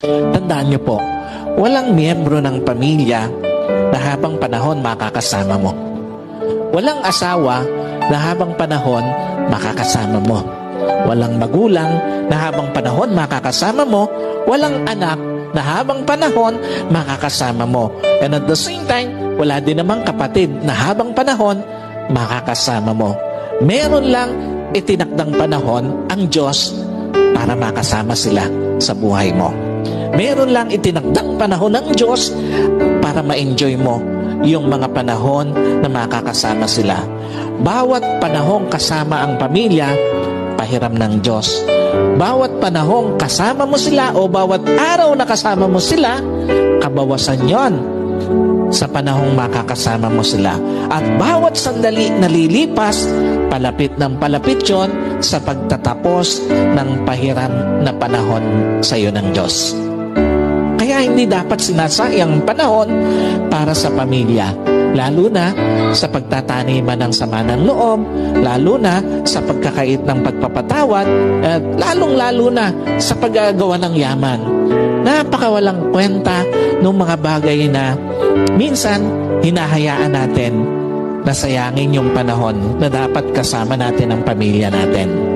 Tandaan niyo po, walang miyembro ng pamilya na habang panahon makakasama mo. Walang asawa na habang panahon makakasama mo. Walang magulang na habang panahon makakasama mo. Walang anak na habang panahon makakasama mo. And at the same time, wala din namang kapatid na habang panahon makakasama mo. Meron lang itinakdang panahon ang Diyos para makasama sila sa buhay mo. Meron lang itinakdang panahon ng Diyos para ma-enjoy mo yung mga panahon na makakasama sila. Bawat panahong kasama ang pamilya, pahiram ng Diyos. Bawat panahong kasama mo sila o bawat araw na kasama mo sila, kabawasan yon sa panahong makakasama mo sila. At bawat sandali na lilipas, palapit ng palapit yon sa pagtatapos ng pahiram na panahon sa iyo ng Diyos. Kaya hindi dapat sinasayang panahon para sa pamilya, lalo na sa pagtataniman ng sama ng loob, lalo na sa pagkakait ng pagpapatawad, at lalong-lalo na sa paggagawa ng yaman. Napakawalang kwenta ng mga bagay na minsan hinahayaan natin na sayangin yung panahon na dapat kasama natin ang pamilya natin.